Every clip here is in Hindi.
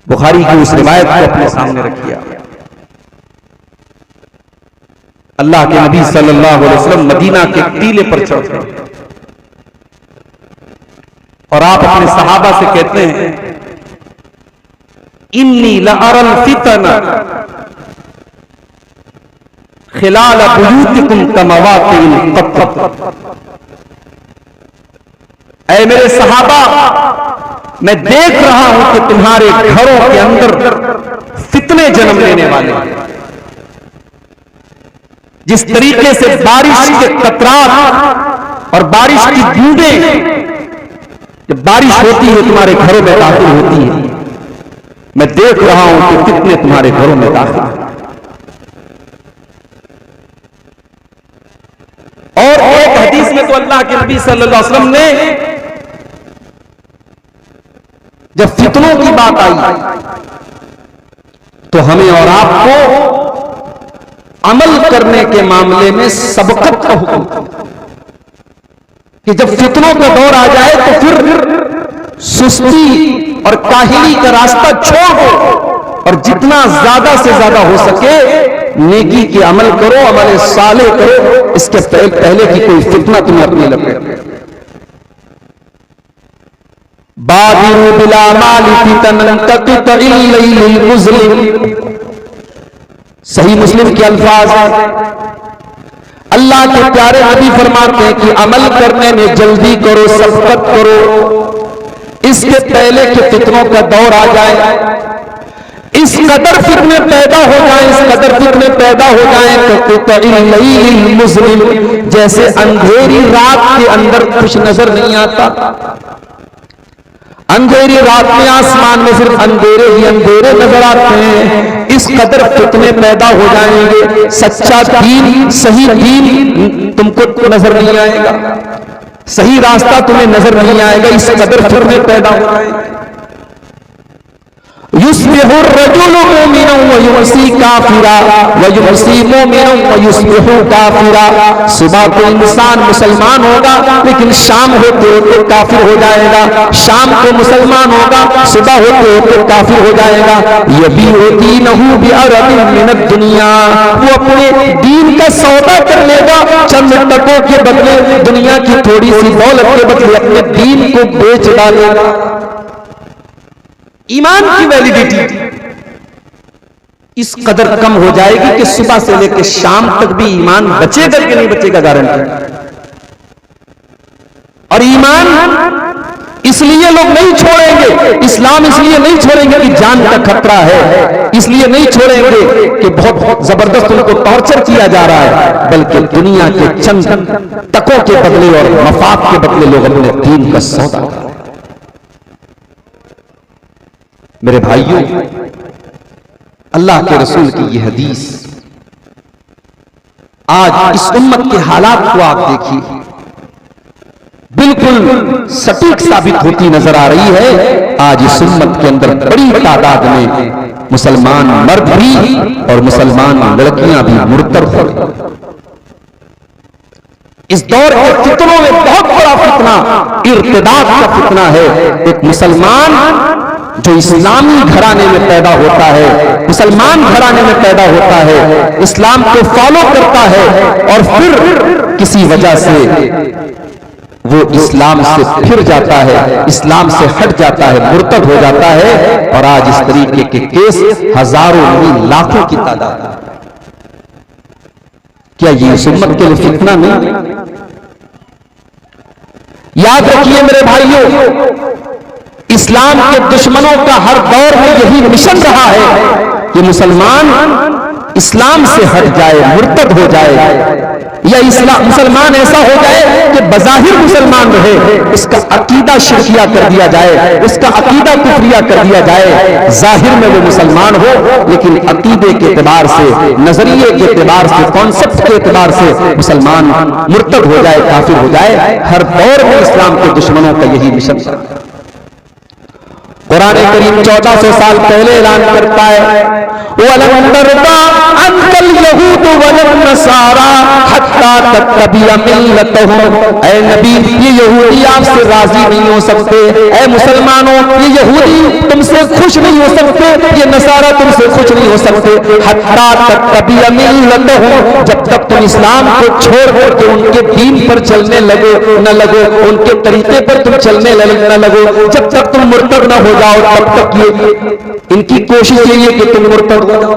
बुखारी की उस रिवायत को अपने सामने रखिए। अल्लाह के नबी सल्लल्लाहु अलैहि वसल्लम मदीना के टीले पर चढ़ते हैं और आप अपने सहाबा से कहते हैं, इन्नी लअरल फितना खिलाल बुयूतिकुम कमवातिल क़त्त। ऐ मेरे सहाबा, मैं देख रहा हूं कि तुम्हारे घरों के अंदर फितने जन्म लेने वाले हैं। जिस तरीके से बारिश के कतरात और बारिश की बूंदें जब बारिश होती है तुम्हारे घरों में दाखिल होती है, मैं देख रहा हूं कि कितने तुम्हारे घरों में दाखिल हैं। और एक हदीस में तो अल्लाह के नबी सल्लल्लाहु अलैहि वसल्लम ने जब फितनों की बात आई तो हमें और आपको अमल करने के मामले में सबकत का हुक्म कि जब फितनों का दौर आ जाए तो फिर सुस्ती और काहिली का रास्ता छोड़ दो और जितना ज्यादा से ज्यादा हो सके नेकी के अमल करो, अमल साले करो। इसके पहले कि कोई फितना तुम्हें अपनी लपेटे। बादिरू बिला माली फितनन तक़तइल लैलिल मुज़लिम। सही मुस्लिम के अल्फाज हैं। अल्लाह के प्यारे नबी फरमाते हैं कि अमल करने में जल्दी करो, सबकत करो, इसके पहले कि फितनों का दौर आ जाए। इस कदर फितने पैदा हो जाए, इस कदर फितने पैदा हो जाए मुस्लिम, जैसे अंधेरी रात के अंदर कुछ नजर नहीं आता। अंधेरी रात में आसमान में सिर्फ अंधेरे ही अंधेरे नजर आते हैं। इस कदर फितने पैदा हो जाएंगे, सच्चा दीन, सही दीन तुमको नजर नहीं आएगा, सही रास्ता तुम्हें नजर नहीं आएगा। इस कदर फितने पैदा हो जाएंगे। युस्बिहु रजुलु मुमिनन व युमसी काफिरा व युमसी मुमिनन व युस्बिहु काफिरा। सुबह को इंसान मुसलमान होगा लेकिन शाम होते होते काफिर हो जाएगा, शाम को मुसलमान होगा सुबह होते होते काफिर हो जाएगा। यबीउ दीनहु बिअरदिन मिनद दुनिया। वो अपने दीन का सौदा कर लेगा चंद टकों के बदले, दुनिया की थोड़ी सी दौलत के बदले अपने दीन को बेच डालेगा। ईमान की वैलिडिटी इस कदर कम हो जाएगी कि सुबह से लेकर शाम तक भी ईमान बचेगा कि नहीं बचेगा गारंटी। और ईमान इसलिए लोग नहीं छोड़ेंगे, इस्लाम इसलिए नहीं छोड़ेंगे कि जान का खतरा है, इसलिए नहीं छोड़ेंगे कि बहुत जबरदस्त उनको टॉर्चर किया जा रहा है, बल्कि दुनिया के चंद टकों के बदले और मफाद के बदले लोग अपने दीन का सौदा। मेरे भाइयों, अल्लाह के रसूल की यह हदीस आज इस उम्मत के हालात को आप देखिए, बिल्कुल सटीक साबित होती नजर आ रही है। आज इस उम्मत के अंदर बड़ी तादाद में मुसलमान मर्द भी और मुसलमान लड़कियां भी मुर्तद हो गए। इस दौर के फितनों में बहुत बड़ा फितना इर्तिदाद का फितना है। एक मुसलमान जो इस्लामी घराने में पैदा होता है, मुसलमान घराने में पैदा होता है, इस्लाम को फॉलो करता है और फिर किसी वजह से वो इस्लाम से फिर जाता है, इस्लाम से हट जाता है, मुर्तद हो जाता है। और आज इस तरीके के केस हजारों नहीं लाखों की तादाद। क्या ये इस उम्मत के लिए फितना नहीं? याद रखिए मेरे भाइयों, इस्लाम के दुश्मनों का हर दौर में यही मिशन रहा है कि मुसलमान इस्लाम से हट जाए, मुर्तद हो जाए, या मुसलमान ऐसा हो जाए कि बज़ाहिर मुसलमान रहे, उसका अकीदा शिरकिया कर दिया जाए, उसका अकीदा कुफरिया कर दिया जाए। जाहिर में वो मुसलमान हो लेकिन अकीदे के एतबार से, नजरिए के एतबार से, कॉन्सेप्ट के एतबार से मुसलमान मुर्तद हो जाए, काफिर हो जाए। हर दौर में इस्लाम के दुश्मनों का यही मिशन है। कुरान करीम 1400 साल पहले ऐलान करता है, वलन तर्दा अनकल यहूद वलन नसारा हत्ता तत्तबिया मिल्लतहुम। ऐ नबी, ये यहूदी आपसे राजी नहीं हो सकते। ऐ मुसलमानों, ये यहूदी तुमसे खुश नहीं हो सकते, ये नसारा तुमसे खुश नहीं हो सकते। हत्ता तत्तबिया मिल्लतहुम, जब तक तुम इस्लाम को छोड़ करके उनके दीन पर चलने लगो न लगो, उनके तरीके पर तुम चलने न लगो, जब तक तुम मुर्तद न हो जाओ, तब तक ये इनकी कोशिश यही है कि तुम मुर्तद हो जाओ।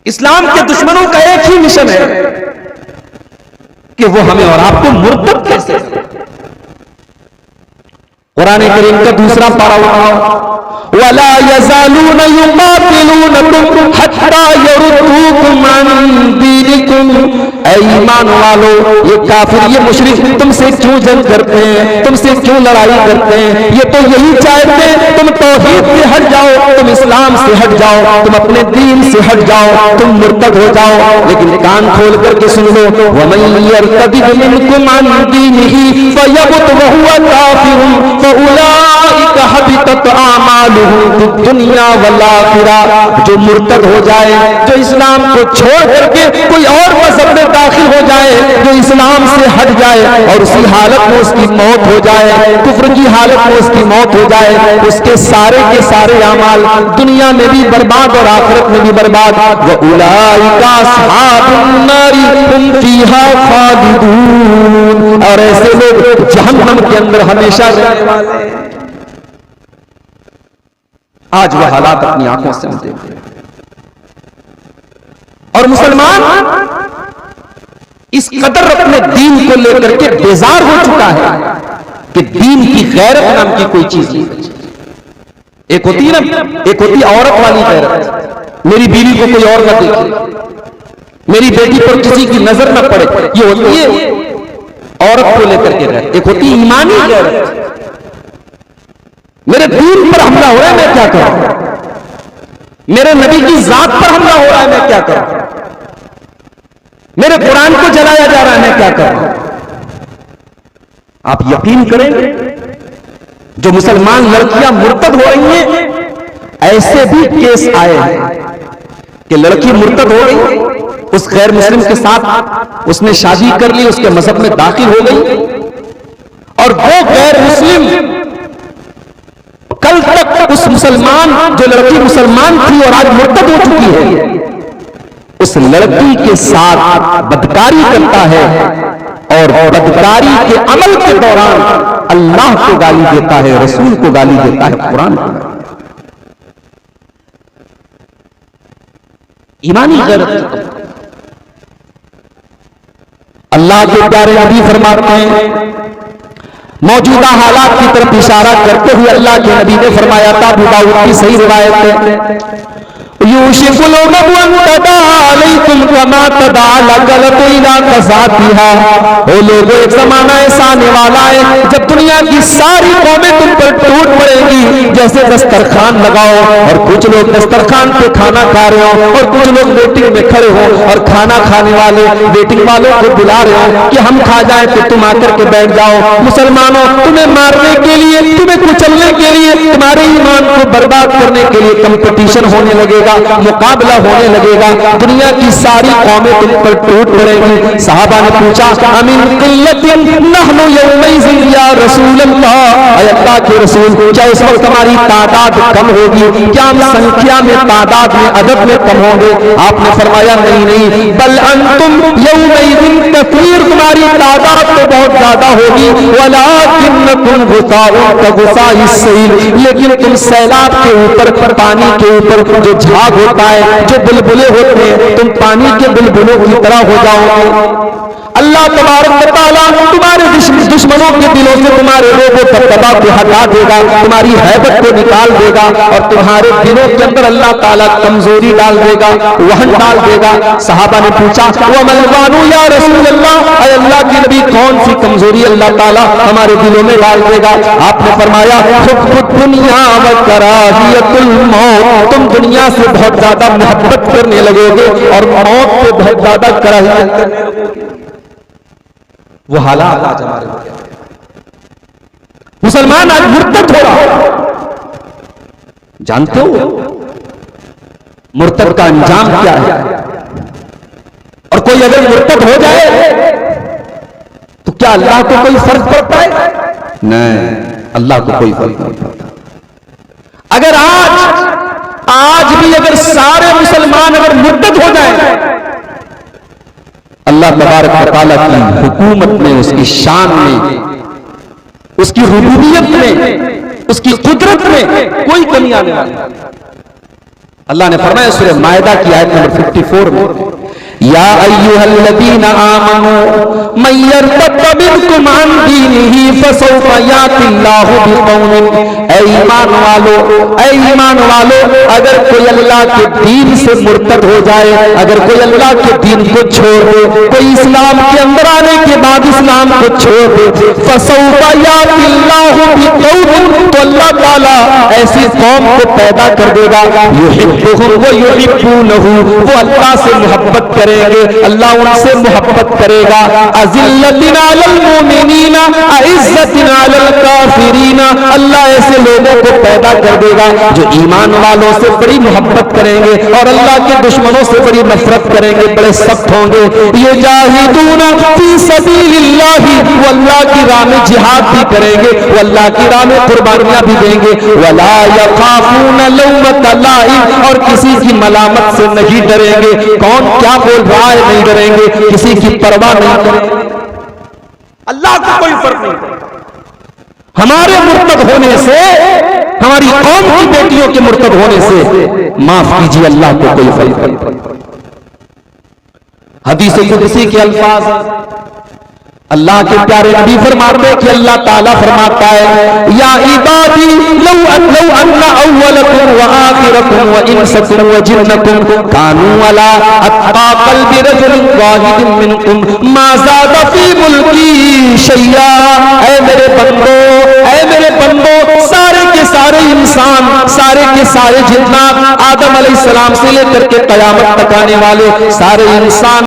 इस्लाम के दुश्मनों का एक ही मिशन है कि वो हमें और आपको मुर्तद कैसे। कुरान करीम का दूसरा पारा उठाओ, वला यज़ालून युक़ातिलूनकुम हत्ता यरुद्दूकुम अन दीनिकुम। ऐ ईमान वालो, ये काफिर, ये मुशरिक तुमसे क्यों जंग करते हैं, तुमसे क्यों लड़ाई करते हैं? ये तो यही चाहते हैं तुम तौहीद से हट जाओ, तुम इस्लाम से हट जाओ, तुम अपने दीन से हट जाओ, तुम मुर्तद हो जाओ। लेकिन कान खोल करके सुन लो, वमन यर्तदिद मिनकुम अन दीनिही फयमुत वहुवा काफिरुन फउलाइका हबितत आमालुहुम दुनिया वल आखिरा। जो मुर्तद हो जाए, जो इस्लाम को छोड़ करके कोई और मजहब में दाखिल हो जाए, जो इस्लाम से हट जाए और उसी हालत में उसकी मौत हो जाए, कुफ्र की हालत में उसकी मौत हो जाए, उसके सारे के सारे अमाल दुनिया में भी बर्बाद और आखिरत में भी बर्बाद। व उलाइका अस्हाबुन नारी हुम फीहा खालिदून। और ऐसे लोग जहन्नम के अंदर हमेशा रहने वाले हैं। आज वह हालात अपनी आंखों से हम देखते हैं। और मुसलमान इस कदर अपने दीन को लेकर के बेजार हो चुका है कि दीन की गैरत नाम की कोई चीज नहीं बची। एक होती है ना, एक होती औरत वाली गैरत, मेरी बीवी को कोई और न देखे, मेरी बेटी पर किसी की नजर न पड़े, ये होती है औरत को लेकर के गैरत। एक होती ईमानी गैरत, मेरे दीन पर हमला हो रहा है मैं क्या करूं, मेरे नबी की जात पर हमला हो रहा है मैं क्या करूं, मेरे कुरान को जलाया जा रहा है मैं क्या करूं। आप यकीन करेंगे, जो मुसलमान लड़कियां मुर्तद हो रही हैं, ऐसे भी केस आए हैं कि लड़की मुर्तद हो गई, उस गैर मुस्लिम के साथ उसने शादी कर ली, उसके मजहब में दाखिल हो गई, और वो गैर मुस्लिम कल तक उस मुसलमान, जो लड़की मुसलमान थी और आज मुर्तद हो चुकी है, उस लड़की के साथ बदकारी करता है और बदकारी के अमल के दौरान अल्लाह को गाली देता है, रसूल को गाली देता है, कुरान को। ईमानी गैरत। अल्लाह के प्यारे नबी फरमाते हैं, मौजूदा हालात की तरफ इशारा करते हुए अल्लाह के नबी ने फरमाया था, अबू दाऊद की सही रिवायत है, यूशिकुल नबुवन तदा अलैकुम कमा तदा लगलत इला कसातिहा। ओ लोगों, एक जमाना ऐसा आने वाला है जब दुनिया की सारी कौमें तुम पर टूट पड़ेगी, जैसे दस्तरखान लगाओ और कुछ लोग दस्तरखान पे खाना खा रहे हो और कुछ लोग वेटिंग में खड़े हो और खाना खाने वाले वेटिंग वालों को बुला रहे हो कि हम खा जाए तो तुम आकर के बैठ जाओ। मुसलमानों, तुम्हें मारने के लिए, तुम्हें कुचलने के लिए, तुम्हारे ईमान को बर्बाद करने के लिए कंपटीशन होने लगेगा, मुकाबला होने लगेगा, दुनिया की सारी कौमें तुम पर टूट पड़ेंगी। साहबा ने पूछा, अमीन किल्लतिन नहनु यौमइज़िन या रसूल अल्लाह, अल्लाह के रसूल, क्या उस वक्त हमारी तादाद कम होगी, क्या हम संख्या में, तादाद में, अदद में कम होंगे? आपने फरमाया नहीं नहीं, बल अंतुम यौमइज़िन कसीर, तुम्हारी तादाद तो बहुत ज्यादा होगी, वलाकिन्नकुम गुसाउन कगुसाइस सैल, लेकिन तुम सैलाब के ऊपर, पानी के ऊपर जो झाग होता है, जो बुलबुले होते हैं, तुम पानी के बुलबुलों की तरह हो जाओगे। अल्लाह तबारक व तआला तुम्हारे दुश्मनों के दिलों से तुम्हारे रोगों तकबा को हटा देगा, तुम्हारी हैबत को निकाल देगा और तुम्हारे दिलों के अंदर अल्लाह ताला कमजोरी डाल देगा, वहन डाल देगा। सहाबा ने पूछा, वमल वानु या रसूल अल्लाह, ऐ अल्लाह के नबी, कौन सी कमजोरी अल्लाह ताला हमारे दिलों में डाल देगा? आपने फरमाया, हुब्बुद दुनिया व कराहियतुल मौत, तुम दुनिया से बहुत ज्यादा मोहब्बत करने लगोगे और मौत से बहुत ज्यादा कराहियत करने लगोगे। वो हालात आज हमारे हो गया। मुसलमान आज मुर्तद हो रहा, जानते हो मुर्तद का अंजाम क्या है। और कोई अगर मुर्तद हो जाए तो क्या अल्लाह को कोई फर्क पड़ता है? नहीं, अल्लाह को कोई फर्क नहीं पड़ता। अगर आज भी अगर सारे मुसलमान अगर मुर्तद हो जाए, अल्लाह तबारक व तआला की हुकूमत में, उसकी शान में, उसकी रुबूबियत में, उसकी कुदरत में कोई कमी आने वाली नहीं। अल्लाह ने फरमाया सूरह मायदा की आयत नंबर 54 में, या अय्युहल्लज़ीना आमनू मन यर्तद्द मिनकुम अन दीनिही फसौफा यातिल्लाहु बिक़ौमिन, ऐ ईमान वालो, अगर कोई अल्लाह के दीन से मुर्तद हो जाए, अगर कोई अल्लाह के दीन को छोड़ दे, कोई इस्लाम के अंदर आने के बाद इस्लाम को छोड़ दे, फसौफा यातिल्लाहु बिक़ौमिन, तो अल्लाह ताला ऐसी कौम को पैदा कर देगा, युहिब्बुहुम व युहिब्बूनहु, वो अल्लाह से मोहब्बत करेंगे, अल्लाह उनसे मोहब्बत करेगा। अज़िल्लतिन अलल मुमिनीना अइज़्ज़तिन अलल काफिरीना, अल्लाह ऐसे लोगों को पैदा कर देगा जो ईमान वालों से बड़ी मोहब्बत करेंगे और अल्लाह के दुश्मनों से बड़ी नफरत करेंगे, बड़े सख्त होंगे। ये जाहिदूना फी सबीलिल्लाहि, वो अल्लाह की राह में जिहाद भी करेंगे, वो अल्लाह की राह में कुर्बानियां भी देंगे। वला यखाफूना लौमत लाइम, और किसी की मलामत से नहीं डरेंगे, कौन क्या बोल रहा है नहीं डरेंगे, किसी की परवाह नहीं करेंगे। अल्लाह को कोई फर्क नहीं पड़ता। हमारे मुर्तद होने से, हमारी कौम की बेटियों के मुर्तद होने से, माफ कीजिए, अल्लाह को कोई फर्क नहीं पड़ता। हदीस कुदसी के अल्फाज, अल्लाह के प्यारे नबी फरमाते हैं कि अल्लाह ताला फरमाता है, या इबादी लौ अन्ना अव्वलकुम व आखिरकुम व इंसकुम व जिन्नकुम कानू अला अत्का क़ल्बि रजुलिन वाहिदिन मिनकुम मा ज़ादा फी मुल्की शैया। ऐ मेरे बंदो, सारे के सारे इंसान, सारे के सारे जिन्नात, आदम अलैहिस्सलाम से लेकर के कयामत तक आने वाले सारे इंसान